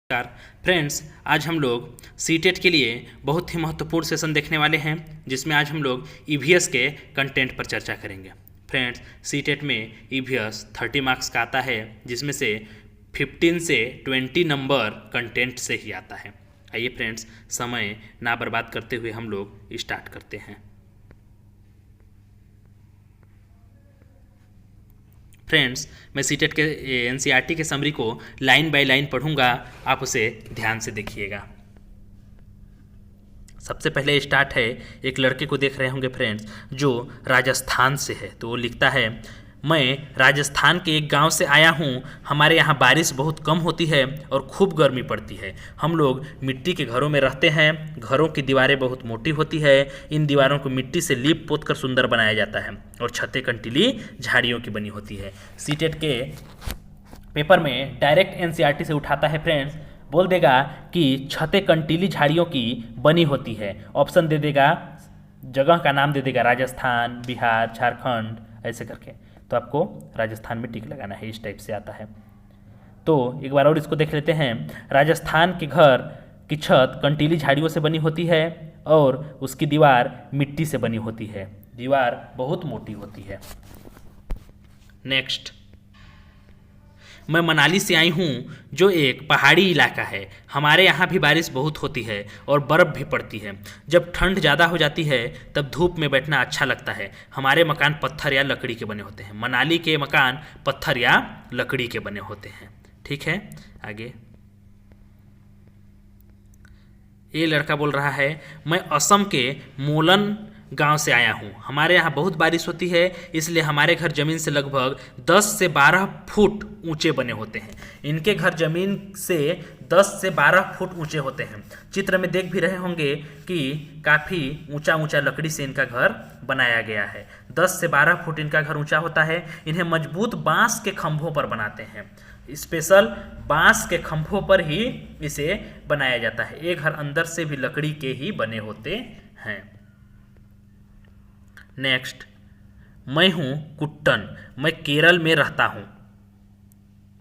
नमस्कार फ्रेंड्स, आज हम लोग सीटेट के लिए बहुत ही महत्वपूर्ण सेशन देखने वाले हैं जिसमें आज हम लोग ईवीएस के कंटेंट पर चर्चा करेंगे। फ्रेंड्स, सीटेट में ईवीएस 30 मार्क्स का आता है जिसमें से 15 से 20 नंबर कंटेंट से ही आता है। आइए फ्रेंड्स, समय ना बर्बाद करते हुए हम लोग स्टार्ट करते हैं। फ्रेंड्स, मैं सीटेट के एनसीईआरटी के समरी को लाइन बाय लाइन पढ़ूंगा, आप उसे ध्यान से देखिएगा। सबसे पहले स्टार्ट है, एक लड़के को देख रहे होंगे फ्रेंड्स जो राजस्थान से है। तो वो लिखता है, मैं राजस्थान के एक गांव से आया हूं। हमारे यहाँ बारिश बहुत कम होती है और खूब गर्मी पड़ती है। हम लोग मिट्टी के घरों में रहते हैं। घरों की दीवारें बहुत मोटी होती है। इन दीवारों को मिट्टी से लीप पोत कर सुंदर बनाया जाता है और छतें कंटीली झाड़ियों की बनी होती है। सीटेट के पेपर में डायरेक्ट एनसीईआरटी से उठाता है फ्रेंड्स, बोल देगा कि छतें कंटीली झाड़ियों की बनी होती है। ऑप्शन दे देगा, जगह का नाम दे देगा, राजस्थान, बिहार, झारखंड, ऐसे करके। तो आपको राजस्थान में टिक लगाना है, इस टाइप से आता है। तो एक बार और इसको देख लेते हैं। राजस्थान के घर की छत कंटीली झाड़ियों से बनी होती है और उसकी दीवार मिट्टी से बनी होती है। दीवार बहुत मोटी होती है। नेक्स्ट, मैं मनाली से आई हूँ जो एक पहाड़ी इलाका है। हमारे यहाँ भी बारिश बहुत होती है और बर्फ़ भी पड़ती है। जब ठंड ज़्यादा हो जाती है तब धूप में बैठना अच्छा लगता है। हमारे मकान पत्थर या लकड़ी के बने होते हैं। मनाली के मकान पत्थर या लकड़ी के बने होते हैं। ठीक है, आगे। ये लड़का बोल रहा है, मैं असम के मोलन गांव से आया हूँ। हमारे यहाँ बहुत बारिश होती है, इसलिए हमारे घर ज़मीन से लगभग 10 से 12 फुट ऊंचे बने होते हैं। इनके घर ज़मीन से 10 से 12 फुट ऊंचे होते हैं। चित्र में देख भी रहे होंगे कि काफ़ी ऊंचा ऊंचा लकड़ी से इनका घर बनाया गया है। 10 से 12 फुट इनका घर ऊंचा होता है। इन्हें मजबूत बांस के खंभों पर बनाते हैं। स्पेशल बांस के खंभों पर ही इसे बनाया जाता है। ये घर अंदर से भी लकड़ी के ही बने होते हैं। नेक्स्ट, मैं हूँ कुट्टन, मैं केरल में रहता हूँ।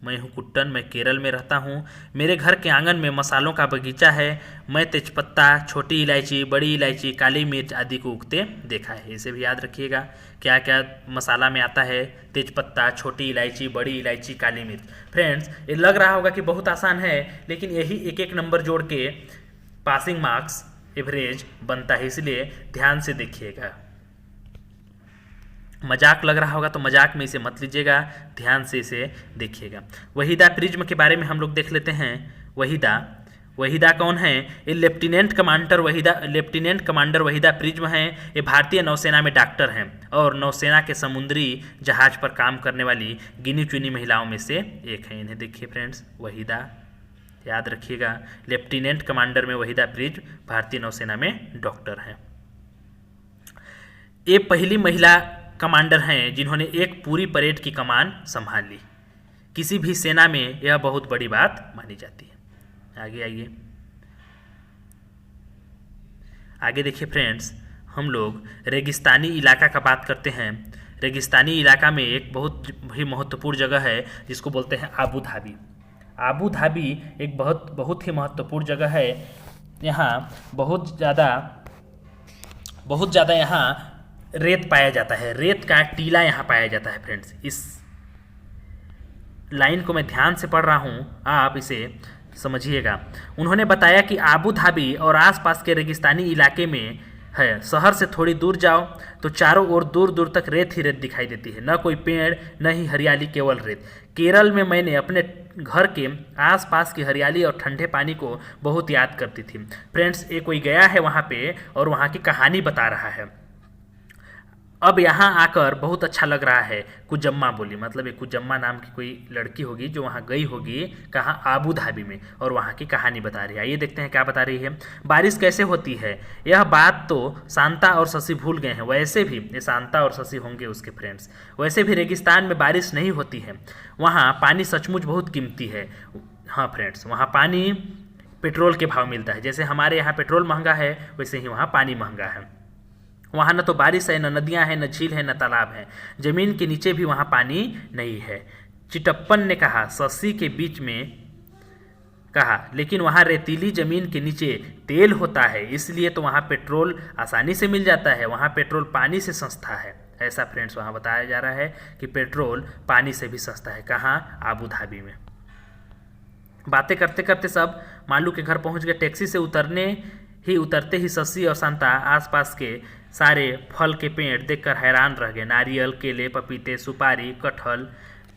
मैं हूँ कुट्टन, मैं केरल में रहता हूँ। मेरे घर के आंगन में मसालों का बगीचा है। मैं तेजपत्ता, छोटी इलायची, बड़ी इलायची, काली मिर्च आदि को उगते देखा है। इसे भी याद रखिएगा, क्या क्या मसाला में आता है। तेजपत्ता, छोटी इलायची, बड़ी इलायची, काली मिर्च। फ्रेंड्स, ये लग रहा होगा कि बहुत आसान है, लेकिन यही एक एक नंबर जोड़ के पासिंग मार्क्स एवरेज बनता है, इसलिए ध्यान से देखिएगा। मजाक लग रहा होगा तो मजाक में इसे मत लीजिएगा, ध्यान से इसे देखिएगा। वहीदा प्रिज्म के बारे में हम लोग देख लेते हैं। वहीदा कौन है? ये लेफ्टिनेंट कमांडर वहीदा प्रिज्म हैं। ये भारतीय नौसेना में डॉक्टर हैं और नौसेना के समुद्री जहाज पर काम करने वाली गिनी चुनी महिलाओं में से एक हैं। इन्हें देखिए फ्रेंड्स, वहीदा याद रखिएगा। लेफ्टिनेंट कमांडर में वहीदा प्रिज्म, भारतीय नौसेना में डॉक्टर हैं। ये पहली महिला कमांडर हैं जिन्होंने एक पूरी परेड की कमान संभाल ली। किसी भी सेना में यह बहुत बड़ी बात मानी जाती है। आगे देखिए फ्रेंड्स, हम लोग रेगिस्तानी इलाका का बात करते हैं। रेगिस्तानी इलाका में एक बहुत ही महत्वपूर्ण जगह है जिसको बोलते हैं आबू धाबी। आबू धाबी एक बहुत ही महत्वपूर्ण जगह है। यहाँ बहुत ज़्यादा यहाँ रेत पाया जाता है। रेत का टीला यहाँ पाया जाता है। फ्रेंड्स, इस लाइन को मैं ध्यान से पढ़ रहा हूँ, आप इसे समझिएगा। उन्होंने बताया कि आबू धाबी और आसपास के रेगिस्तानी इलाके में है। शहर से थोड़ी दूर जाओ तो चारों ओर दूर दूर तक रेत ही रेत दिखाई देती है, न कोई पेड़ न ही हरियाली, केवल रेत। केरल में मैंने अपने घर के आसपास की हरियाली और ठंडे पानी को बहुत याद करती थी। फ्रेंड्स, ये कोई गया है वहाँ पे और वहाँ की कहानी बता रहा है। अब यहाँ आकर बहुत अच्छा लग रहा है। कुजम्मा बोली, मतलब एक कुजम्मा नाम की कोई लड़की होगी जो वहाँ गई होगी, कहाँ? आबू धाबी में, और वहाँ की कहानी बता रही है। आइए देखते हैं क्या बता रही है। बारिश कैसे होती है? यह बात तो शांता और शशि भूल गए हैं। वैसे भी ये शांता और शशि होंगे उसके फ्रेंड्स। वैसे भी रेगिस्तान में बारिश नहीं होती है। वहाँ पानी सचमुच बहुत कीमती है। हाँ फ्रेंड्स, वहाँ पानी पेट्रोल के भाव मिलता है। जैसे हमारे यहाँ पेट्रोल महंगा है, वैसे ही वहाँ पानी महंगा है। वहाँ न तो बारिश है, न नदियाँ हैं, न झील है, न तालाब है। जमीन के नीचे भी वहाँ पानी नहीं है। चिटप्पन ने कहा, शशि के बीच में कहा, लेकिन वहाँ रेतीली ज़मीन के नीचे तेल होता है, इसलिए तो वहाँ पेट्रोल आसानी से मिल जाता है, वहाँ पेट्रोल पानी से सस्ता है। ऐसा फ्रेंड्स वहाँ बताया जा रहा है कि पेट्रोल पानी से भी सस्ता है। कहाँ? आबू धाबी में। बातें करते करते सब मालू के घर पहुँच गए। टैक्सी से उतरते ही शशि और शांता आसपास के सारे फल के पेड़ देखकर हैरान रह गए। नारियल, केले, पपीते, सुपारी, कटहल।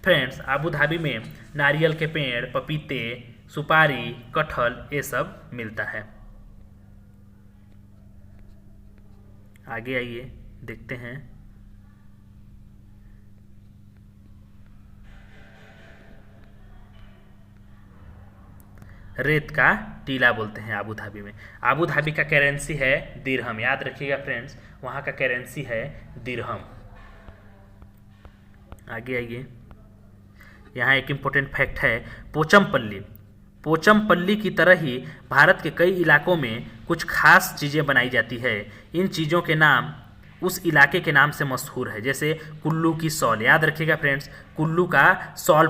फ्रेंड्स, आबू धाबी में नारियल के पेड़, पपीते, सुपारी, कटहल ये सब मिलता है। आगे आइए देखते हैं। रेत का टीला बोलते हैं आबू धाबी में। आबू धाबी का करेंसी है दिरहम। याद रखिएगा फ्रेंड्स, वहाँ का करेंसी है दिरहम। आगे आइए, यहाँ एक इम्पोर्टेंट फैक्ट है। पोचमपल्ली की तरह ही भारत के कई इलाकों में कुछ खास चीज़ें बनाई जाती है। इन चीज़ों के नाम उस इलाके के नाम से मशहूर है। जैसे कुल्लू की शॉल, याद रखिएगा फ्रेंड्स, कुल्लू का शॉल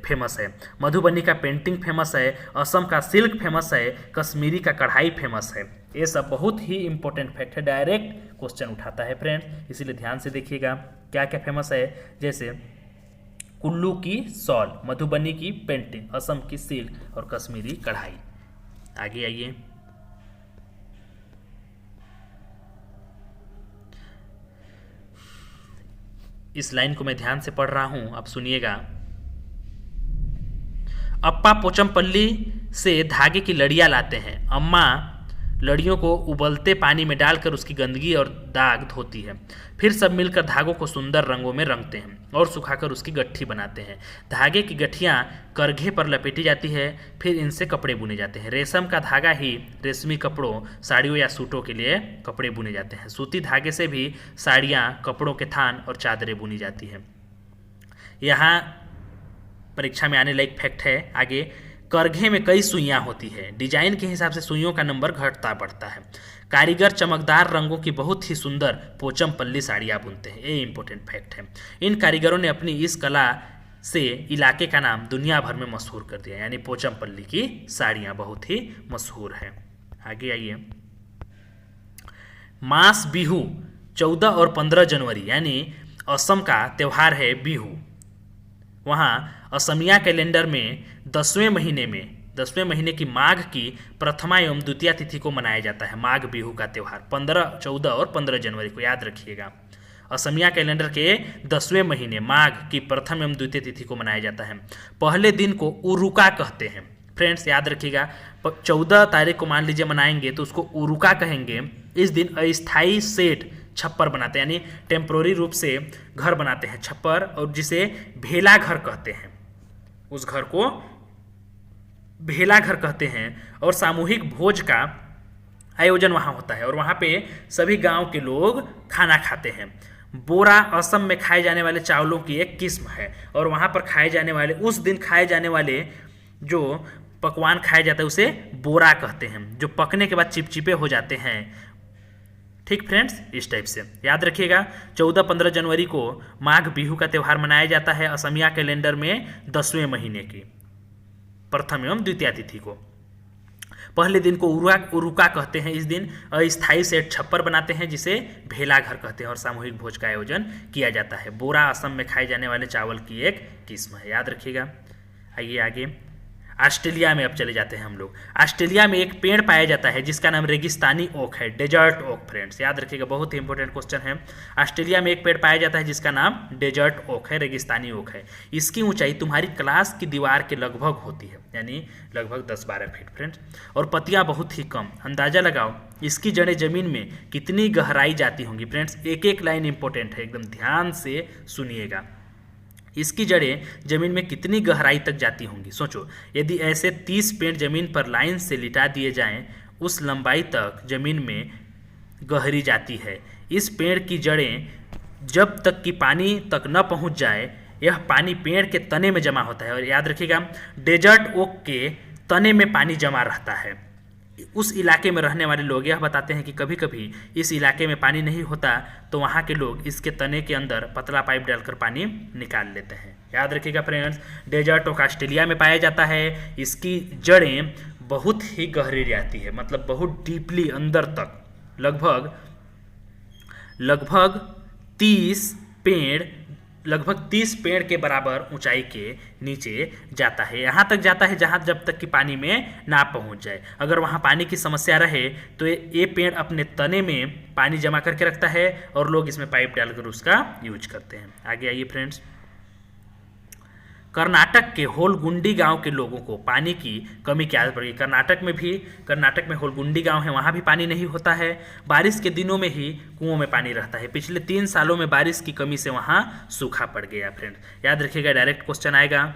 फेमस है। मधुबनी का पेंटिंग फेमस है। असम का सिल्क फेमस है। कश्मीरी का कढ़ाई फेमस है। ये सब बहुत ही इंपॉर्टेंट फैक्ट है, डायरेक्ट क्वेश्चन उठाता है फ्रेंड्स, इसीलिए ध्यान से देखिएगा क्या क्या फेमस है। जैसे कुल्लू की शॉल, मधुबनी की पेंटिंग, असम की सिल्क और कश्मीरी कढ़ाई। आगे आइए, इस लाइन को मैं ध्यान से पढ़ रहा हूं, अब सुनिएगा। अप्पा पोचमपल्ली से धागे की लड़ियां लाते हैं। अम्मा लड़ियों को उबलते पानी में डालकर उसकी गंदगी और दाग धोती है। फिर सब मिलकर धागों को सुंदर रंगों में रंगते हैं और सुखाकर उसकी गट्ठी बनाते हैं। धागे की गठियाँ करघे पर लपेटी जाती है, फिर इनसे कपड़े बुने जाते हैं। रेशम का धागा ही रेशमी कपड़ों, साड़ियों या सूटों के लिए कपड़े बुने जाते हैं। सूती धागे से भी साड़ियाँ, कपड़ों के थान और चादरें बुनी जाती हैं। यहाँ परीक्षा में आने लायक फैक्ट है आगे। करघे में कई सुइयाँ होती है। डिजाइन के हिसाब से सुइयों का नंबर घटता बढ़ता है। कारीगर चमकदार रंगों की बहुत ही सुंदर पोचमपल्ली साड़ियाँ बुनते हैं। ये इंपॉर्टेंट फैक्ट है। इन कारीगरों ने अपनी इस कला से इलाके का नाम दुनिया भर में मशहूर कर दिया। यानी पोचमपल्ली की साड़ियाँ बहुत ही मशहूर हैं। आगे आइए, मास बिहू 14 और 15 जनवरी यानी असम का त्यौहार है बिहू। वहाँ असमिया कैलेंडर में 10वें महीने की माघ की प्रथमा एवं द्वितीय तिथि को मनाया जाता है। माघ बिहू का त्यौहार 15, 14 और 15 जनवरी को याद रखिएगा। असमिया कैलेंडर के 10वें महीने माघ की प्रथम एवं द्वितीय तिथि को मनाया जाता है। पहले दिन को उरुका कहते हैं। फ्रेंड्स याद रखिएगा, 14 तारीख को मान लीजिए मनाएंगे तो उसको उरुका कहेंगे। इस दिन अस्थायी सेट छप्पर बनाते हैं, यानी टेम्पोररी रूप से घर बनाते हैं छप्पर, और जिसे भेला घर कहते हैं। उस घर को भेला घर कहते हैं। और सामूहिक भोज का आयोजन वहाँ होता है और वहाँ पे सभी गांव के लोग खाना खाते हैं। बोरा असम में खाए जाने वाले चावलों की एक किस्म है और वहाँ पर खाए जाने वाले, उस दिन खाए जाने वाले जो पकवान खाया जाता है उसे बोरा कहते हैं, जो पकने के बाद चिपचिपे हो जाते हैं। ठीक फ्रेंड्स, इस टाइप से याद रखिएगा। 14-15 जनवरी को माघ बिहू का त्यौहार मनाया जाता है असमिया कैलेंडर में 10वें महीने की प्रथम एवं द्वितीय तिथि को। पहले दिन को उरुका कहते हैं। इस दिन अस्थायी सेट छप्पर बनाते हैं जिसे भेला घर कहते हैं और सामूहिक भोज का आयोजन किया जाता है। बोरा असम में खाए जाने वाले चावल की एक किस्म है, याद रखिएगा। आइए आगे, ऑस्ट्रेलिया में अब चले जाते हैं हम लोग। ऑस्ट्रेलिया में एक पेड़ पाया जाता है जिसका नाम रेगिस्तानी ओक है, डेजर्ट ओक। फ्रेंड्स याद रखिएगा, बहुत ही इंपॉर्टेंट क्वेश्चन है। ऑस्ट्रेलिया में एक पेड़ पाया जाता है जिसका नाम डेजर्ट ओक है, रेगिस्तानी ओक है। इसकी ऊंचाई तुम्हारी क्लास की दीवार के लगभग होती है, यानी लगभग 10-12 फीट फ्रेंड्स, और पत्तियां बहुत ही कम। अंदाजा लगाओ इसकी जड़ें जमीन में कितनी गहराई जाती होंगी। फ्रेंड्स एक एक लाइन इंपॉर्टेंट है, एकदम ध्यान से सुनिएगा। इसकी जड़ें जमीन में कितनी गहराई तक जाती होंगी। सोचो, यदि ऐसे 30 पेड़ जमीन पर लाइन से लिटा दिए जाएं, उस लंबाई तक जमीन में गहरी जाती है। इस पेड़ की जड़ें जब तक कि पानी तक न पहुंच जाए, यह पानी पेड़ के तने में जमा होता है। और याद रखिएगा, डेजर्ट ओक के तने में पानी जमा रहता है। उस इलाके में रहने वाले लोग यह बताते हैं कि कभी कभी इस इलाके में पानी नहीं होता तो वहाँ के लोग इसके तने के अंदर पतला पाइप डालकर पानी निकाल लेते हैं। याद रखिएगा फ्रेंड्स, डेजर्ट ओक ऑस्ट्रेलिया में पाया जाता है। इसकी जड़ें बहुत ही गहरी जाती है, मतलब बहुत डीपली अंदर तक, लगभग 30 पेड़ के बराबर ऊंचाई के नीचे जाता है। यहाँ तक जाता है जहाँ जब तक कि पानी में ना पहुँच जाए। अगर वहाँ पानी की समस्या रहे तो ये पेड़ अपने तने में पानी जमा करके रखता है और लोग इसमें पाइप डालकर उसका यूज करते हैं। आगे आइए फ्रेंड्स, कर्नाटक के होलगुंडी गांव के लोगों को पानी की कमी की आदत पड़ गई। कर्नाटक में होलगुंडी गांव है, वहाँ भी पानी नहीं होता है। बारिश के दिनों में ही कुओं में पानी रहता है। पिछले 3 सालों में बारिश की कमी से वहाँ सूखा पड़ गया। फ्रेंड्स याद रखिएगा, डायरेक्ट क्वेश्चन आएगा।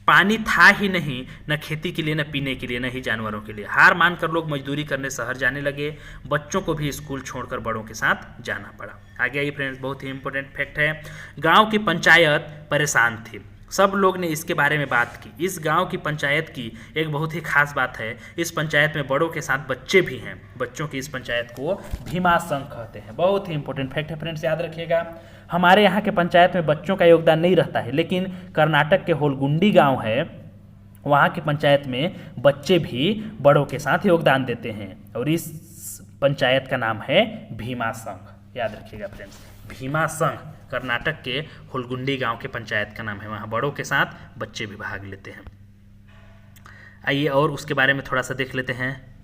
पानी था ही नहीं, न खेती के लिए, न पीने के लिए, न ही जानवरों के लिए। हार मानकर लोग मजदूरी करने शहर जाने लगे। बच्चों को भी स्कूल छोड़कर बड़ों के साथ जाना पड़ा। आगे आइए फ्रेंड्स, बहुत ही इंपॉर्टेंट फैक्ट है। गाँव की पंचायत परेशान थी। सब लोग ने इसके बारे में बात की। इस गांव की पंचायत की एक बहुत ही खास बात है, इस पंचायत में बड़ों के साथ बच्चे भी हैं। बच्चों की इस पंचायत को भीमा संघ कहते हैं। बहुत ही इंपॉर्टेंट फैक्ट है फ्रेंड्स, याद रखिएगा। हमारे यहाँ के पंचायत में बच्चों का योगदान नहीं रहता है, लेकिन कर्नाटक के होलगुंडी गांव है, वहाँ की पंचायत में बच्चे भी बड़ों के साथ योगदान देते हैं और इस पंचायत का नाम है भीमा संघ। याद रखिएगा फ्रेंड्स, भीमा संघ कर्नाटक के होलगुंडी गांव के पंचायत का नाम है। वहाँ बड़ों के साथ बच्चे भी भाग लेते हैं। आइए और उसके बारे में थोड़ा सा देख लेते हैं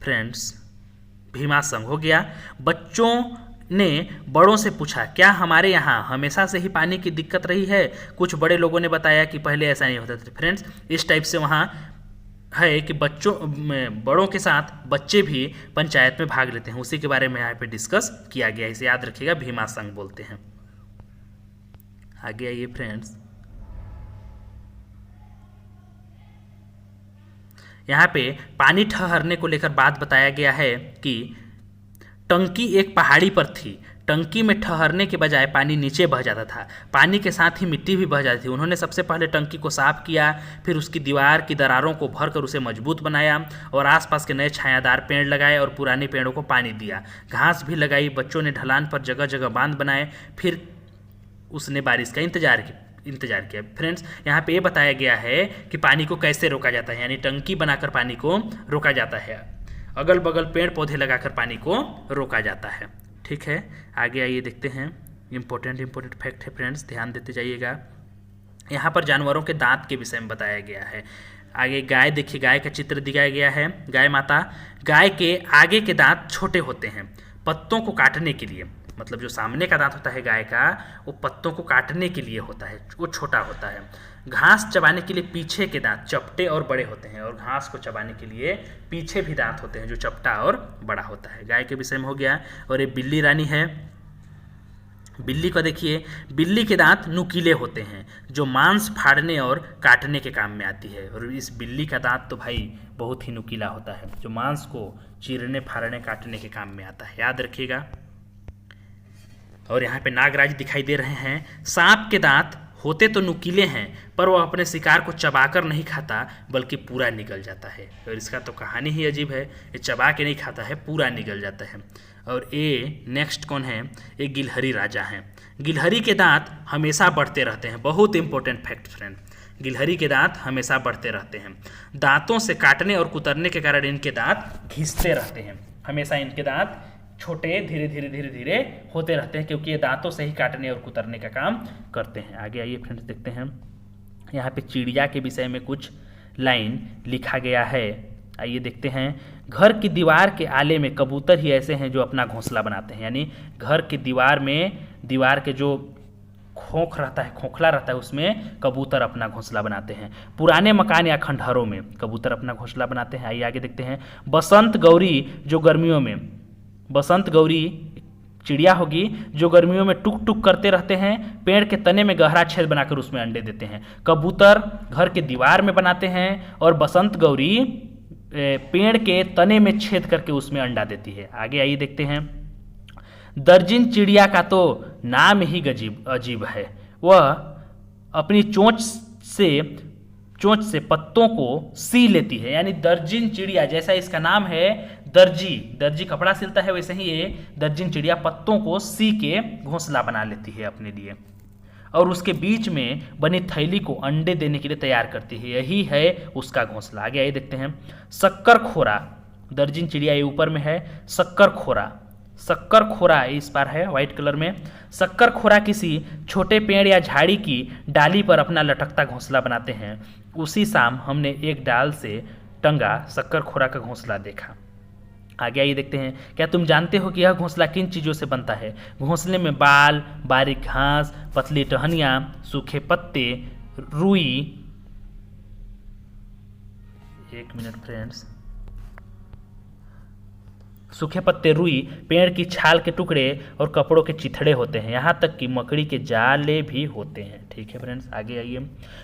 फ्रेंड्स। भीमा संघ हो गया। बच्चों ने बड़ों से पूछा, क्या हमारे यहाँ हमेशा से ही पानी की दिक्कत रही है? कुछ बड़े लोगों ने बताया कि पहले ऐसा नहीं होता था। फ्रेंड्स इस टाइप से वहाँ है कि बड़ों के साथ बच्चे भी पंचायत में भाग लेते हैं। उसी के बारे में यहाँ पे डिस्कस किया गया है। इसे याद रखिएगा, भीमा संघ बोलते हैं। आगे आइए फ्रेंड्स, यहाँ पे पानी ठहरने को लेकर बात बताया गया है कि टंकी एक पहाड़ी पर थी। टंकी में ठहरने के बजाय पानी नीचे बह जाता था। पानी के साथ ही मिट्टी भी बह जाती थी। उन्होंने सबसे पहले टंकी को साफ किया, फिर उसकी दीवार की दरारों को भरकर उसे मजबूत बनाया और आसपास के नए छायादार पेड़ लगाए और पुराने पेड़ों को पानी दिया। घास भी लगाई। बच्चों ने ढलान पर जगह जगह बांध बनाए। फिर उसने बारिश का इंतजार किया। फ्रेंड्स यहाँ पे ये बताया गया है कि पानी को कैसे रोका जाता है, यानी टंकी बनाकर पानी को रोका जाता है। अगल बगल पेड़ पौधे लगाकर पानी को रोका जाता है। ठीक है, आगे आइए देखते हैं। इंपॉर्टेंट फैक्ट है फ्रेंड्स, ध्यान देते जाइएगा। यहाँ पर जानवरों के दांत के विषय में बताया गया है। आगे गाय देखिए, गाय का चित्र दिखाया गया है। गाय माता, गाय के आगे के दांत छोटे होते हैं पत्तों को काटने के लिए। मतलब जो सामने का दांत होता है गाय का, वो पत्तों को काटने के लिए होता है, वो छोटा होता है। घास चबाने के लिए पीछे के दांत चपटे और बड़े होते हैं और घास को चबाने के लिए पीछे भी दांत होते हैं जो चपटा और बड़ा होता है। गाय के विषय में हो गया। और ये बिल्ली रानी है। बिल्ली को देखिए, बिल्ली के दांत नुकीले होते हैं जो मांस फाड़ने और काटने के काम में आती है। और इस बिल्ली का दांत तो भाई बहुत ही नुकीला होता है, जो मांस को चीरने फाड़ने काटने के काम में आता है। याद रखिएगा। और यहाँ पे नागराज दिखाई दे रहे हैं। सांप के दांत होते तो नुकीले हैं, पर वह अपने शिकार को चबाकर नहीं खाता बल्कि पूरा निगल जाता है। और इसका तो कहानी ही अजीब है, ये चबा के नहीं खाता है, पूरा निगल जाता है। और ये नेक्स्ट कौन है? ये गिलहरी राजा हैं। गिलहरी के दांत हमेशा बढ़ते रहते हैं। बहुत इंपॉर्टेंट फैक्ट फ्रेंड, गिलहरी के दांत हमेशा बढ़ते रहते हैं। दांतों से काटने और कुतरने के कारण इनके दांत घिसते रहते हैं। हमेशा इनके दांत छोटे धीरे धीरे होते रहते हैं, क्योंकि ये दांतों से ही काटने और कुतरने का काम करते हैं। आगे आइए फ्रेंड्स देखते हैं। यहाँ पे चिड़िया के विषय में कुछ लाइन लिखा गया है, आइए देखते हैं। घर की दीवार के आले में कबूतर ही ऐसे हैं जो अपना घोंसला बनाते हैं। यानी घर की दीवार के जो खोखला रहता है उसमें कबूतर अपना घोंसला बनाते हैं। पुराने मकान या खंडहरों में कबूतर अपना घोंसला बनाते हैं। आइए आगे देखते हैं। बसंत गौरी चिड़िया होगी जो गर्मियों में टुक टुक करते रहते हैं। पेड़ के तने में गहरा छेद बनाकर उसमें अंडे देते हैं। कबूतर घर के दीवार में बनाते हैं और बसंत गौरी पेड़ के तने में छेद करके उसमें अंडा देती है। आगे आइए देखते हैं। दर्जिन चिड़िया का तो नाम ही अजीब है। वह अपनी चोंच से पत्तों को सी लेती है। यानी दर्जिन चिड़िया, जैसा इसका नाम है दर्जी कपड़ा सिलता है, वैसे ही ये दर्जिन चिड़िया पत्तों को सी के घोंसला बना लेती है अपने लिए। और उसके बीच में बनी थैली को अंडे देने के लिए तैयार करती है। यही है उसका घोंसला। आगे आइए देखते हैं। शक्कर खोरा, दर्जन चिड़िया ये ऊपर में है। शक्कर खोरा, शक्कर खोरा इस बार है व्हाइट कलर में। शक्कर खोरा किसी छोटे पेड़ या झाड़ी की डाली पर अपना लटकता घोंसला बनाते हैं। उसी शाम हमने एक डाल से टंगा शक्कर खोरा का घोंसला देखा। आगे आइए देखते हैं। क्या तुम जानते हो कि यह घोंसला किन चीज़ों से बनता है? घोंसले में बाल, बारीक घास, पतली टहनियाँ, सूखे पत्ते, रुई, एक मिनट फ्रेंड्स, सूखे पत्ते, रुई, पेड़ की छाल के टुकड़े और कपड़ों के चिथड़े होते हैं। यहाँ तक कि मकड़ी के जाले भी होते हैं। ठीक है फ्रेंड्स, आगे आइए।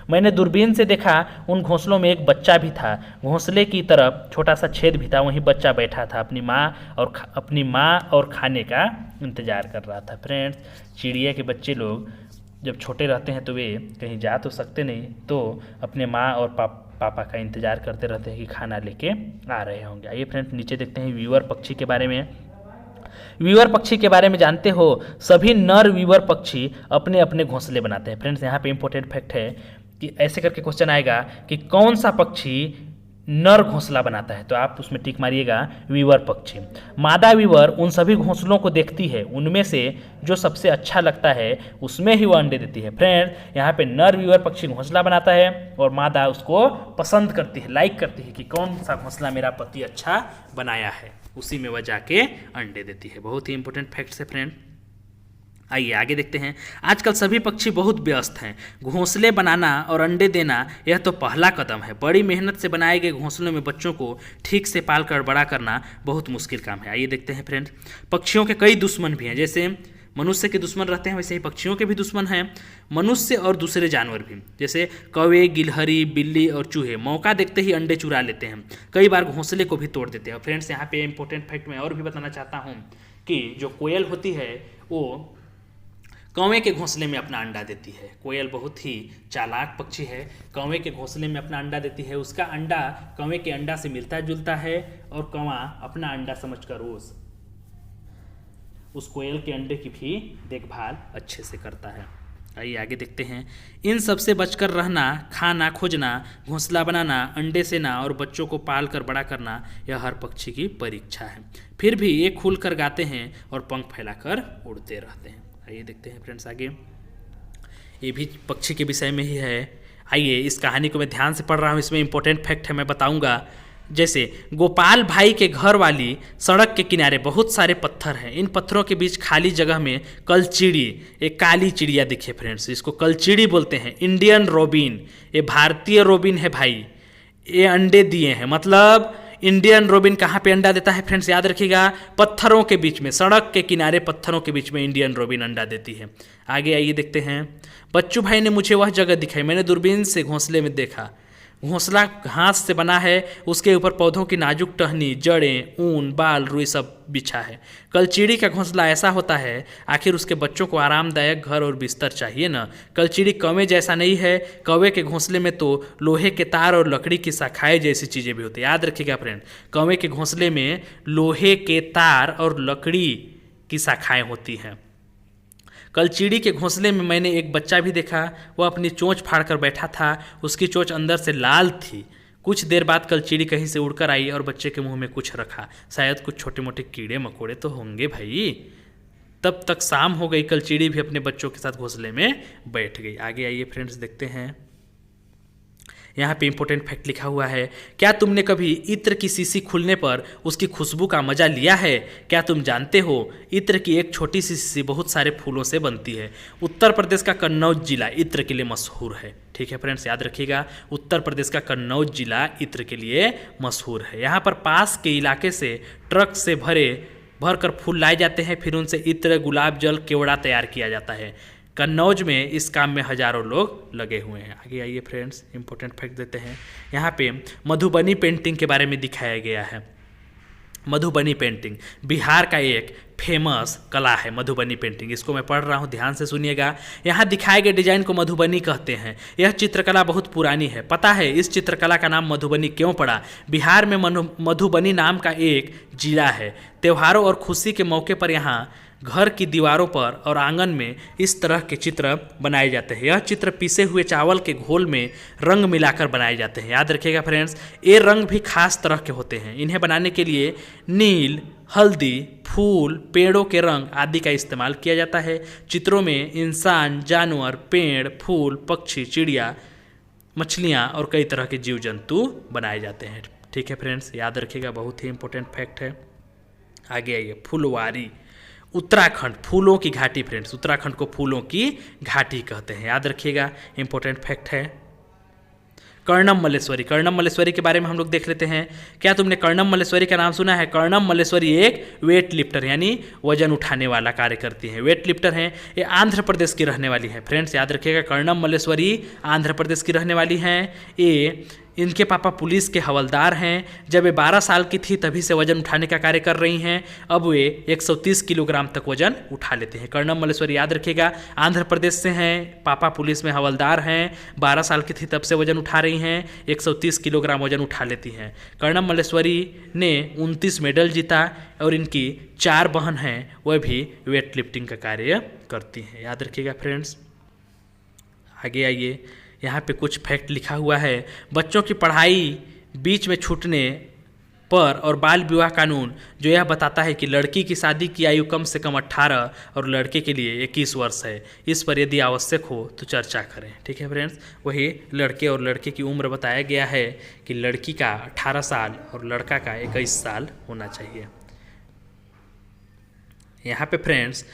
मैंने दूरबीन से देखा, उन घोंसलों में एक बच्चा भी था। घोंसले की तरफ छोटा सा छेद भी था, वहीं बच्चा बैठा था, अपनी माँ और खाने का इंतजार कर रहा था। फ्रेंड्स, चिड़िया के बच्चे लोग जब छोटे रहते हैं तो वे कहीं जा तो सकते नहीं, तो अपने माँ और पापा का इंतज़ार करते रहते हैं कि खाना लेके आ रहे होंगे। आइए फ्रेंड्स, नीचे देखते हैं व्यूअर पक्षी के बारे में। व्यूअर पक्षी के बारे में जानते हो? सभी नर व्यूअर पक्षी अपने अपने घोंसले बनाते हैं। फ्रेंड्स, यहाँ पे इंपॉर्टेंट फैक्ट है कि ऐसे करके क्वेश्चन आएगा कि कौन सा पक्षी नर घोंसला बनाता है, तो आप उसमें टिक मारिएगा वीवर पक्षी। मादा वीवर उन सभी घोंसलों को देखती है, उनमें से जो सबसे अच्छा लगता है उसमें ही वो अंडे देती है। फ्रेंड्स, यहाँ पे नर वीवर पक्षी घोंसला बनाता है और मादा उसको पसंद करती है, लाइक करती है कि कौन सा घोंसला मेरा पति अच्छा बनाया है, उसी में वह जाके अंडे देती है। बहुत ही इंपॉर्टेंट फैक्ट्स है फ्रेंड। आइए आगे देखते हैं। आजकल सभी पक्षी बहुत व्यस्त हैं। घोंसले बनाना और अंडे देना यह तो पहला कदम है। बड़ी मेहनत से बनाए गए घोंसलों में बच्चों को ठीक से पाल कर बड़ा करना बहुत मुश्किल काम है। आइए देखते हैं फ्रेंड। पक्षियों के कई दुश्मन भी हैं। जैसे मनुष्य के दुश्मन रहते हैं, वैसे ही पक्षियों के भी दुश्मन हैं, मनुष्य और दूसरे जानवर भी। जैसे कौवे, गिलहरी, बिल्ली और चूहे मौका देखते ही अंडे चुरा लेते हैं, कई बार घोंसले को भी तोड़ देते हैं। और फ्रेंड्स, यहाँ पे इंपॉर्टेंट फैक्ट मैं और भी बताना चाहता हूँ कि जो कोयल होती है वो कौवे के घोंसले में अपना अंडा देती है। कोयल बहुत ही चालाक पक्षी है, कौवे के घोंसले में अपना अंडा देती है। उसका अंडा कौवे के अंडा से मिलता जुलता है और कौवा अपना अंडा समझकर उस कोयल के अंडे की भी देखभाल अच्छे से करता है। आइए आगे देखते हैं। इन सब से बचकर रहना, खाना खोजना, घोंसला बनाना, अंडे सेना और बच्चों को पाल कर बड़ा करना, यह हर पक्षी की परीक्षा है। फिर भी ये खुल कर गाते हैं और पंख फैलाकर उड़ते रहते हैं। आइए देखते हैं फ्रेंड्स आगे। ये भी पक्षी के विषय में ही है। आइए, इस कहानी को मैं ध्यान से पढ़ रहा हूँ, इसमें इंपॉर्टेंट फैक्ट है मैं बताऊंगा। जैसे गोपाल भाई के घर वाली सड़क के किनारे बहुत सारे पत्थर हैं। इन पत्थरों के बीच खाली जगह में कलचिड़ी, एक काली चिड़िया दिखे फ्रेंड्स, इसको कलचिड़ी बोलते हैं। इंडियन रोबिन, ये भारतीय रोबिन है भाई, ये अंडे दिए हैं। मतलब इंडियन रोबिन कहाँ पे अंडा देता है फ्रेंड्स, याद रखिएगा, पत्थरों के बीच में, सड़क के किनारे पत्थरों के बीच में इंडियन रोबिन अंडा देती है। आगे आइए देखते हैं। बच्चू भाई ने मुझे वह जगह दिखाई, मैंने दूरबीन से घोंसले में देखा। घोंसला घास से बना है, उसके ऊपर पौधों की नाजुक टहनी, जड़ें, ऊन, बाल, रुई सब बिछा है। कलचिड़ी का घोंसला ऐसा होता है, आखिर उसके बच्चों को आरामदायक घर और बिस्तर चाहिए ना। कलचिड़ी कौवे जैसा नहीं है, कौवे के घोंसले में तो लोहे के तार और लकड़ी की शाखाएं जैसी चीज़ें भी होती है। याद रखिएगा फ्रेंड, कौवे के घोंसले में लोहे के तार और लकड़ी की शाखाएं होती हैं। कलचिड़ी के घोंसले में मैंने एक बच्चा भी देखा, वह अपनी चोंच फाड़कर बैठा था, उसकी चोंच अंदर से लाल थी। कुछ देर बाद कलचिड़ी कहीं से उड़कर आई और बच्चे के मुंह में कुछ रखा, शायद कुछ छोटे मोटे कीड़े मकोड़े तो होंगे भाई। तब तक शाम हो गई, कलचिड़ी भी अपने बच्चों के साथ घोंसले में बैठ गई। आगे आइए फ्रेंड्स देखते हैं। यहाँ पे इंपॉर्टेंट फैक्ट लिखा हुआ है। क्या तुमने कभी इत्र की शीशी खुलने पर उसकी खुशबू का मजा लिया है? क्या तुम जानते हो इत्र की एक छोटी सी शीशी बहुत सारे फूलों से बनती है। उत्तर प्रदेश का कन्नौज जिला इत्र के लिए मशहूर है। ठीक है फ्रेंड्स, याद रखिएगा, उत्तर प्रदेश का कन्नौज जिला इत्र के लिए मशहूर है। यहाँ पर पास के इलाके से ट्रक से भर कर फूल लाए जाते हैं, फिर उनसे इत्र, गुलाब जल, केवड़ा तैयार किया जाता है। कन्नौज में इस काम में हजारों लोग लगे हुए हैं। आगे आइए फ्रेंड्स, इंपॉर्टेंट फैक्ट देते हैं। यहाँ पे मधुबनी पेंटिंग के बारे में दिखाया गया है। मधुबनी पेंटिंग बिहार का एक फेमस कला है। मधुबनी पेंटिंग, इसको मैं पढ़ रहा हूँ, ध्यान से सुनिएगा। यहाँ दिखाए गए डिजाइन को मधुबनी कहते हैं। यह चित्रकला बहुत पुरानी है। पता है इस चित्रकला का नाम मधुबनी क्यों पड़ा? बिहार में मधुबनी नाम का एक जिला है। त्योहारों और खुशी के मौके पर यहाँ घर की दीवारों पर और आंगन में इस तरह के चित्र बनाए जाते हैं। यह चित्र पीसे हुए चावल के घोल में रंग मिलाकर बनाए जाते हैं। याद रखिएगा फ्रेंड्स, ये रंग भी खास तरह के होते हैं। इन्हें बनाने के लिए नील, हल्दी, फूल, पेड़ों के रंग आदि का इस्तेमाल किया जाता है। चित्रों में इंसान, जानवर, पेड़, फूल, पक्षी, चिड़िया, मछलियाँ और कई तरह के जीव जंतु बनाए जाते हैं। ठीक है फ्रेंड्स, याद रखिएगा, बहुत ही इंपॉर्टेंट फैक्ट है। आगे आइए, फुलवारी, उत्तराखंड, फूलों की घाटी फ्रेंड्स, उत्तराखंड को फूलों की घाटी कहते हैं। याद रखिएगा, इंपॉर्टेंट फैक्ट है। कर्णम मल्लेश्वरी, कर्णम मल्लेश्वरी के बारे में हम लोग देख लेते हैं। क्या तुमने कर्णम मल्लेश्वरी का नाम सुना है? कर्णम मल्लेश्वरी एक वेट लिफ्टर यानी वजन उठाने वाला कार्य करती हैं, वेट लिफ्टर हैं। ये आंध्र प्रदेश की रहने वाली हैं फ्रेंड्स, याद रखिएगा, कर्णम मल्लेश्वरी आंध्र प्रदेश की रहने वाली हैं। ये इनके पापा पुलिस के हवलदार हैं। जब वे 12 साल की थी तभी से वजन उठाने का कार्य कर रही हैं। अब वे 130 किलोग्राम तक वजन उठा लेते हैं। कर्णम मल्लेश्वरी, याद रखिएगा, आंध्र प्रदेश से हैं, पापा पुलिस में हवलदार हैं, 12 साल की थी तब से वजन उठा रही हैं, 130 किलोग्राम वजन उठा लेती हैं। कर्णम मल्लेश्वरी ने 29 मेडल जीता और इनकी 4 बहन हैं, वह भी वेट लिफ्टिंग का कार्य करती हैं। याद रखिएगा फ्रेंड्स। आगे आइए, यहाँ पे कुछ फैक्ट लिखा हुआ है। बच्चों की पढ़ाई बीच में छूटने पर और बाल विवाह कानून जो यह बताता है कि लड़की की शादी की आयु कम से कम 18 और लड़के के लिए 21 वर्ष है। इस पर यदि आवश्यक हो तो चर्चा करें। ठीक है फ्रेंड्स, वही लड़के और लड़के की उम्र बताया गया है कि लड़की का 18 साल और लड़का का 21 साल होना चाहिए। यहाँ पे फ्रेंड्स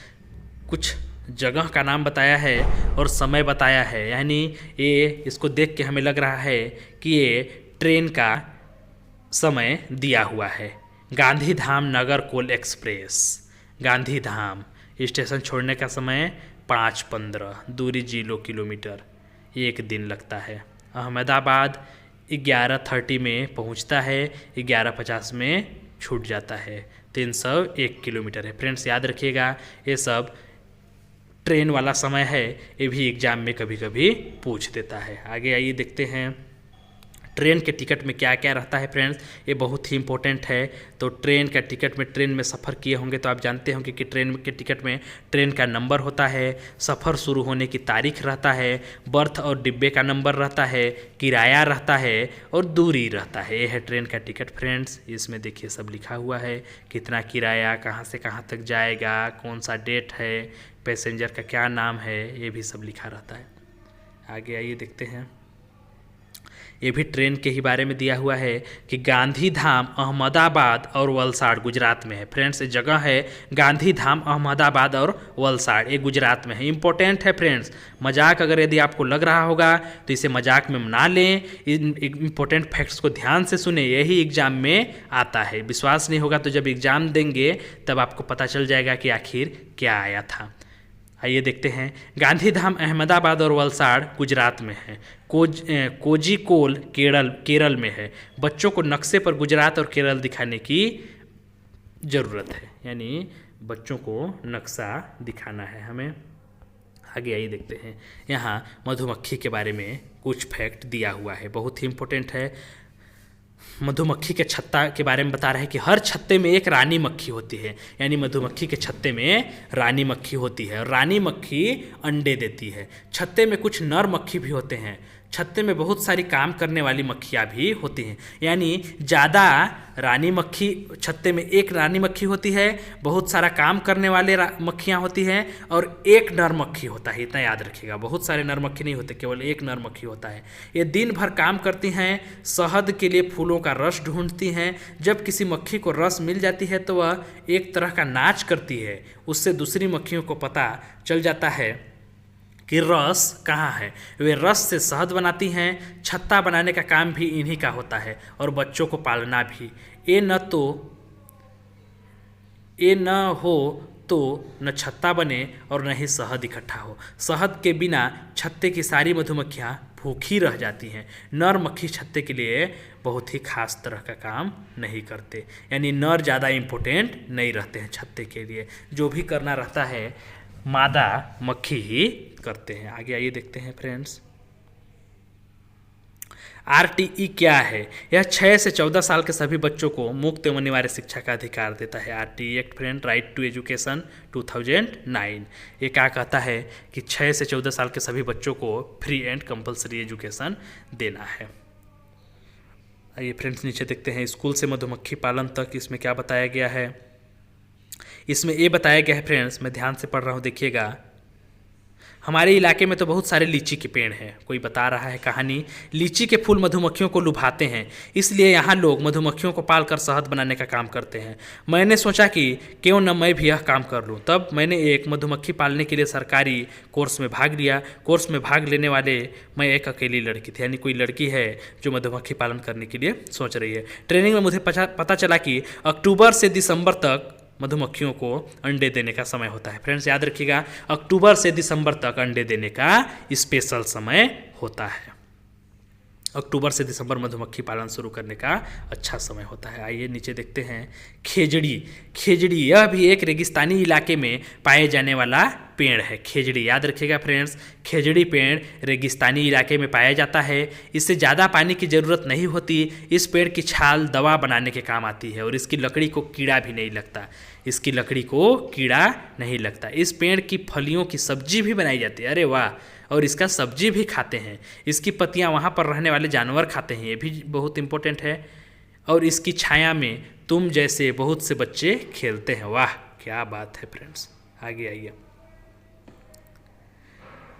कुछ जगह का नाम बताया है और समय बताया है, यानी ये इसको देख के हमें लग रहा है कि ये ट्रेन का समय दिया हुआ है। गांधी धाम नगर कोल एक्सप्रेस, गांधी धाम स्टेशन छोड़ने का समय 5:15, दूरी 0 किलोमीटर, 1 दिन लगता है। अहमदाबाद 11:30 में पहुंचता है, 11:50 में छूट जाता है, 301 किलोमीटर है। फ्रेंड्स, याद रखिएगा, ये सब ट्रेन वाला समय है, ये भी एग्जाम में कभी कभी पूछ देता है। आगे आइए देखते हैं ट्रेन के टिकट में क्या क्या रहता है फ्रेंड्स, ये बहुत ही इंपॉर्टेंट है। तो ट्रेन का टिकट में, ट्रेन में सफ़र किए होंगे तो आप जानते होंगे कि ट्रेन के टिकट में ट्रेन का नंबर होता है, सफ़र शुरू होने की तारीख रहता है, बर्थ और डिब्बे का नंबर रहता है, किराया रहता है और दूरी रहता है। ये है ट्रेन का टिकट फ्रेंड्स। इसमें देखिए सब लिखा हुआ है, कितना किराया, कहाँ से कहाँ तक जाएगा, कौन सा डेट है, पैसेंजर का क्या नाम है, ये भी सब लिखा रहता है। आगे आइए देखते हैं, ये भी ट्रेन के ही बारे में दिया हुआ है कि गांधी धाम अहमदाबाद और वलसाड़ गुजरात में है। फ्रेंड्स, ये जगह है गांधी धाम अहमदाबाद और वलसाड़, ये गुजरात में है। इंपॉर्टेंट है फ्रेंड्स, मजाक अगर यदि आपको लग रहा होगा तो इसे मजाक में ना लें, इन इंपॉर्टेंट फैक्ट्स को ध्यान से सुने, यही एग्जाम में आता है। विश्वास नहीं होगा तो जब एग्जाम देंगे तब आपको पता चल जाएगा कि आखिर क्या आया था। आइए देखते हैं, गांधीधाम अहमदाबाद और वलसाड़ गुजरात में है। कोझिकोड केरल में है। बच्चों को नक्शे पर गुजरात और केरल दिखाने की ज़रूरत है, यानी बच्चों को नक्शा दिखाना है हमें। आगे आइए देखते हैं, यहाँ मधुमक्खी के बारे में कुछ फैक्ट दिया हुआ है, बहुत ही इम्पोर्टेंट है। मधुमक्खी के छत्ता के बारे में बता रहे हैं कि हर छत्ते में एक रानी मक्खी होती है, यानी मधुमक्खी के छत्ते में रानी मक्खी होती है और रानी मक्खी अंडे देती है। छत्ते में कुछ नर मक्खी भी होते हैं। छत्ते में बहुत सारी काम करने वाली मक्खियाँ भी होती हैं, यानी ज़्यादा रानी मक्खी, छत्ते में एक रानी मक्खी होती है, बहुत सारा काम करने वाले मक्खियाँ होती हैं और एक नर मक्खी होता है। इतना याद रखिएगा, बहुत सारे नर मक्खी नहीं होते, केवल एक नर मक्खी होता है। ये दिन भर काम करती हैं, शहद के लिए फूलों का रस ढूंढती हैं। जब किसी मक्खी को रस मिल जाती है तो वह एक तरह का नाच करती है, उससे दूसरी मक्खियों को पता चल जाता है कि रस कहाँ है। वे रस से शहद बनाती हैं। छत्ता बनाने का काम भी इन्हीं का होता है और बच्चों को पालना भी। ये न हो तो न छत्ता बने और न ही शहद इकट्ठा हो। शहद के बिना छत्ते की सारी मधुमक्खियाँ भूखी रह जाती हैं। नर मक्खी छत्ते के लिए बहुत ही खास तरह का काम नहीं करते, यानी नर ज़्यादा इम्पोर्टेंट नहीं रहते हैं छत्ते के लिए, जो भी करना रहता है मादा मक्खी ही करते हैं। आगे आइए देखते हैं फ्रेंड्स, आरटीई क्या है? यह 6 से 14 साल के सभी बच्चों को मुफ्त एवं अनिवार्य शिक्षा का अधिकार देता है। RTE act friend, right to education 2009। ये क्या कहता है कि 6 से 14 साल के सभी बच्चों को फ्री एंड कंपलसरी एजुकेशन देना है। आइए फ्रेंड्स नीचे देखते हैं, स्कूल से मधुमक्खी पालन तक इसमें क्या बताया गया है। इसमें ये बताया गया है फ्रेंड्स, मैं ध्यान से पढ़ रहा हूँ, देखिएगा। हमारे इलाके में तो बहुत सारे लीची के पेड़ हैं। कोई बता रहा है कहानी, लीची के फूल मधुमक्खियों को लुभाते हैं, इसलिए यहाँ लोग मधुमक्खियों को पालकर शहद बनाने का काम करते हैं। मैंने सोचा कि क्यों न मैं भी यह काम कर लूँ। तब मैंने एक मधुमक्खी पालने के लिए सरकारी कोर्स में भाग लिया। कोर्स में भाग लेने वाले मैं एक अकेली लड़की थी, यानी कोई लड़की है जो मधुमक्खी पालन करने के लिए सोच रही है। ट्रेनिंग में मुझे पता चला कि अक्टूबर से दिसंबर तक मधुमक्खियों को अंडे देने का समय होता है। फ्रेंड्स याद रखिएगा, अक्टूबर से दिसंबर तक अंडे देने का स्पेशल समय होता है। अक्टूबर से दिसंबर मधुमक्खी पालन शुरू करने का अच्छा समय होता है। आइए नीचे देखते हैं, खेजड़ी। खेजड़ी यह भी एक रेगिस्तानी इलाके में पाए जाने वाला पेड़ है। खेजड़ी याद रखिएगा फ्रेंड्स, खेजड़ी पेड़ रेगिस्तानी इलाके में पाया जाता है। इससे ज़्यादा पानी की ज़रूरत नहीं होती। इस पेड़ की छाल दवा बनाने के काम आती है और इसकी लकड़ी को कीड़ा भी नहीं लगता। इसकी लकड़ी को कीड़ा नहीं लगता। इस पेड़ की फलियों की सब्जी भी बनाई जाती है, अरे वाह, और इसका सब्जी भी खाते हैं। इसकी पत्तियां वहाँ पर रहने वाले जानवर खाते हैं, ये भी बहुत इंपॉर्टेंट है। और इसकी छाया में तुम जैसे बहुत से बच्चे खेलते हैं। वाह क्या बात है फ्रेंड्स। आगे आइए,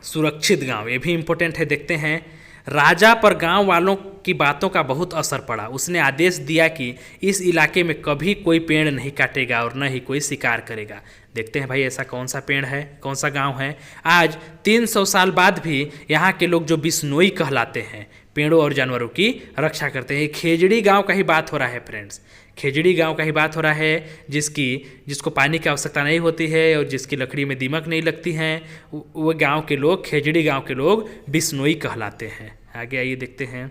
सुरक्षित गांव, ये भी इंपॉर्टेंट है। देखते हैं, राजा पर गांव वालों की बातों का बहुत असर पड़ा। उसने आदेश दिया कि इस इलाके में कभी कोई पेड़ नहीं काटेगा और न ही कोई शिकार करेगा। देखते हैं भाई ऐसा कौन सा पेड़ है, कौन सा गांव है। आज 300 साल बाद भी यहाँ के लोग जो बिश्नोई कहलाते हैं, पेड़ों और जानवरों की रक्षा करते हैं। खेजड़ी गांव का ही बात हो रहा है फ्रेंड्स, खेजड़ी गांव का ही बात हो रहा है, जिसको पानी की आवश्यकता नहीं होती है और जिसकी लकड़ी में दीमक नहीं लगती हैं। वो गांव के लोग, खेजड़ी गांव के लोग बिश्नोई कहलाते हैं। आगे आइए देखते हैं,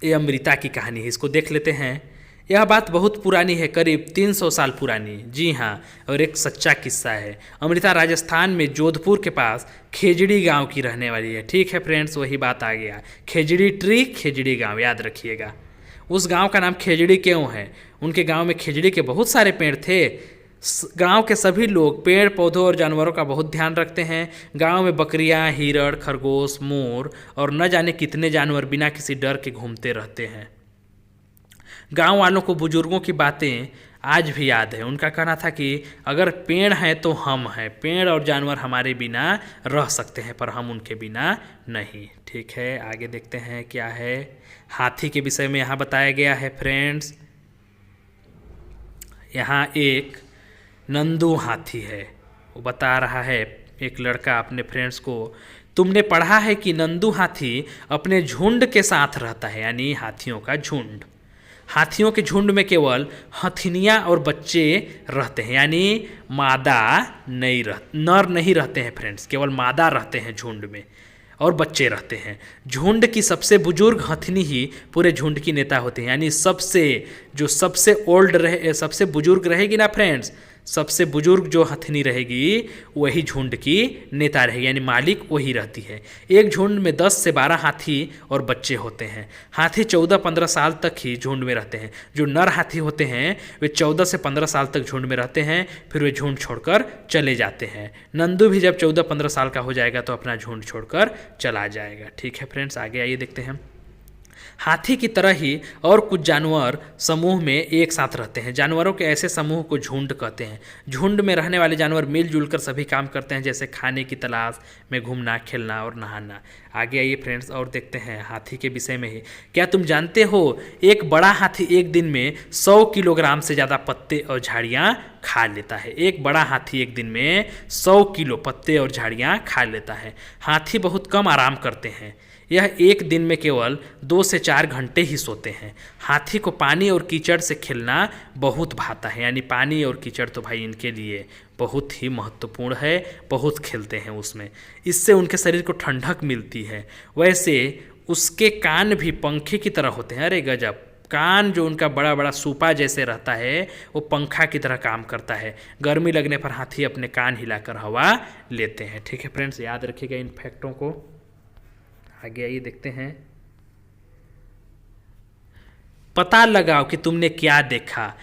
ये अमृता की कहानी है, इसको देख लेते हैं। यह बात बहुत पुरानी है, करीब 300 साल पुरानी। जी हाँ, और एक सच्चा किस्सा है। अमृता राजस्थान में जोधपुर के पास खेजड़ी गांव की रहने वाली है। ठीक है फ्रेंड्स, वही बात आ गया, खेजड़ी ट्री, खेजड़ी गांव, याद रखिएगा। उस गांव का नाम खेजड़ी क्यों है? उनके गांव में खेजड़ी के बहुत सारे पेड़ थे। गांव के सभी लोग पेड़ पौधों और जानवरों का बहुत ध्यान रखते हैं। गांव में बकरियां, हिरण, खरगोश, मोर और न जाने कितने जानवर बिना किसी डर के घूमते रहते हैं। गांव वालों को बुजुर्गों की बातें आज भी याद है। उनका कहना था कि अगर पेड़ हैं तो हम हैं, पेड़ और जानवर हमारे बिना रह सकते हैं पर हम उनके बिना नहीं। ठीक है, आगे देखते हैं क्या है। हाथी के विषय में यहाँ बताया गया है फ्रेंड्स। यहाँ एक नंदू हाथी है, वो बता रहा है एक लड़का अपने फ्रेंड्स को, तुमने पढ़ा है कि नंदू हाथी अपने झुंड के साथ रहता है, यानी हाथियों का झुंड। हाथियों के झुंड में केवल हथिनियाँ और बच्चे रहते हैं, यानी नर नहीं रहते हैं फ्रेंड्स, केवल मादा रहते हैं झुंड में और बच्चे रहते हैं। झुंड की सबसे बुजुर्ग हथिनी ही पूरे झुंड की नेता होती है, यानी सबसे बुजुर्ग रहेगी ना फ्रेंड्स, सबसे बुजुर्ग जो हथिनी रहेगी वही झुंड की नेता रहेगी, यानी मालिक वही रहती है। एक झुंड में 10 से 12 हाथी और बच्चे होते हैं। हाथी 14-15 साल तक ही झुंड में रहते हैं। जो नर हाथी होते हैं वे 14 से 15 साल तक झुंड में रहते हैं, फिर वे झुंड छोड़कर चले जाते हैं। नंदू भी जब 14-15 साल का हो जाएगा तो अपना झुंड छोड़कर चला जाएगा। ठीक है फ्रेंड्स, आगे आइए देखते हैं। हाथी की तरह ही और कुछ जानवर समूह में एक साथ रहते हैं। जानवरों के ऐसे समूह को झुंड कहते हैं। झुंड में रहने वाले जानवर मिलजुल कर सभी काम करते हैं, जैसे खाने की तलाश में घूमना, खेलना और नहाना। आगे आइए फ्रेंड्स और देखते हैं हाथी के विषय में ही। क्या तुम जानते हो एक बड़ा हाथी एक दिन में 100 किलोग्राम से ज़्यादा पत्ते और झाड़ियाँ खा लेता है। एक बड़ा हाथी एक दिन में 100 किलो पत्ते और झाड़ियाँ खा लेता है। हाथी बहुत कम आराम करते हैं। यह एक दिन में केवल 2 से 4 घंटे ही सोते हैं। हाथी को पानी और कीचड़ से खेलना बहुत भाता है, यानी पानी और कीचड़ तो भाई इनके लिए बहुत ही महत्वपूर्ण है, बहुत खेलते हैं उसमें। इससे उनके शरीर को ठंडक मिलती है। वैसे उसके कान भी पंखे की तरह होते हैं। अरे गजब, कान जो उनका बड़ा बड़ा सूपा जैसे रहता है वो पंखा की तरह काम करता है। गर्मी लगने पर हाथी अपने कान हिलाकर हवा लेते हैं। ठीक है फ्रेंड्स, याद रखिएगा इन फैक्टों को। आगे आइए देखते हैं। पता लगाओ कि तुमने क्या देखा।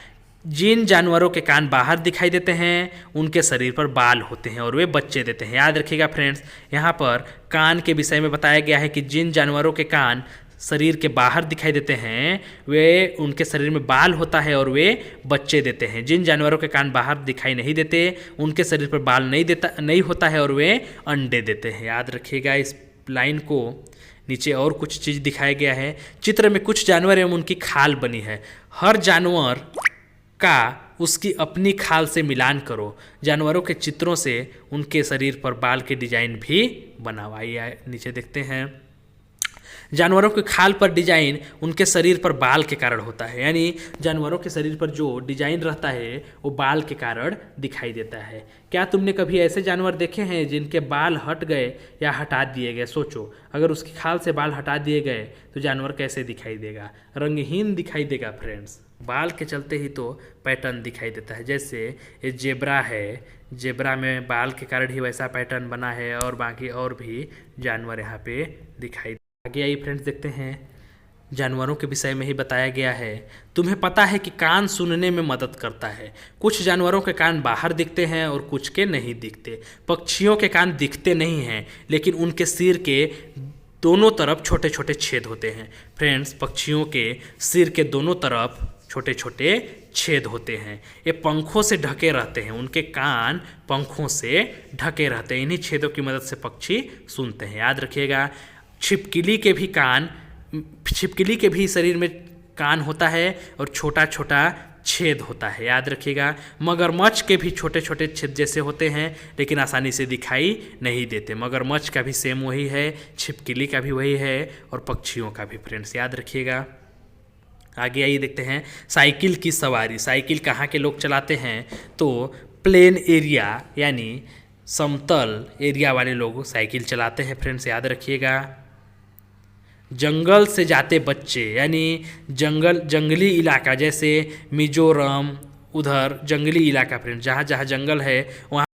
जिन जानवरों के कान बाहर दिखाई देते हैं उनके शरीर पर बाल होते हैं और वे बच्चे देते हैं। याद रखिएगा फ्रेंड्स, यहाँ पर कान के विषय में बताया गया है कि जिन जानवरों के कान शरीर के बाहर दिखाई देते हैं वे उनके शरीर में बाल होता है और वे बच्चे देते हैं। जिन जानवरों के कान बाहर दिखाई नहीं देते उनके शरीर पर बाल नहीं होता है और वे अंडे देते हैं। याद रखिएगा इस लाइन को। नीचे और कुछ चीज़ दिखाया गया है। चित्र में कुछ जानवर एवं उनकी खाल बनी है। हर जानवर का उसकी अपनी खाल से मिलान करो। जानवरों के चित्रों से उनके शरीर पर बाल के डिजाइन भी बनावाइए। नीचे देखते हैं। जानवरों के खाल पर डिजाइन उनके शरीर पर बाल के कारण होता है, यानी जानवरों के शरीर पर जो डिजाइन रहता है वो बाल के कारण दिखाई देता है। क्या तुमने कभी ऐसे जानवर देखे हैं जिनके बाल हट गए या हटा दिए गए? सोचो, अगर उसकी खाल से बाल हटा दिए गए तो जानवर कैसे दिखाई देगा? रंगहीन दिखाई देगा फ्रेंड्स। बाल के चलते ही तो पैटर्न दिखाई देता है। जैसे ये जेब्रा है, जेब्रा में बाल के कारण ही वैसा पैटर्न बना है और बाकी और भी जानवर यहाँ पे दिखाई। आगे आइए फ्रेंड्स देखते हैं। जानवरों के विषय में ही बताया गया है। तुम्हें पता है कि कान सुनने में मदद करता है। कुछ जानवरों के कान बाहर दिखते हैं और कुछ के नहीं दिखते। पक्षियों के कान दिखते नहीं हैं लेकिन उनके सिर के दोनों तरफ छोटे छोटे छेद होते हैं। फ्रेंड्स, पक्षियों के सिर के दोनों तरफ छोटे छोटे छेद होते हैं। ये पंखों से ढके रहते हैं। उनके कान पंखों से ढके रहते हैं। इन्हीं छेदों की मदद से पक्षी सुनते हैं। याद रखिएगा। छिपकली के भी शरीर में कान होता है और छोटा छोटा छेद होता है। याद रखिएगा। मगरमच्छ के भी छोटे छोटे छेद जैसे होते हैं लेकिन आसानी से दिखाई नहीं देते। मगरमच्छ का भी सेम वही है, छिपकली का भी वही है और पक्षियों का भी। फ्रेंड्स याद रखिएगा। आगे आइए देखते हैं। साइकिल की सवारी। साइकिल कहाँ के लोग चलाते हैं? तो प्लेन एरिया यानी समतल एरिया वाले लोग साइकिल चलाते हैं। फ्रेंड्स याद रखिएगा। जंगल से जाते बच्चे यानी जंगली इलाका, जैसे मिजोरम, उधर जंगली इलाका फ्रेंड्स, जहाँ जहाँ जंगल है वहाँ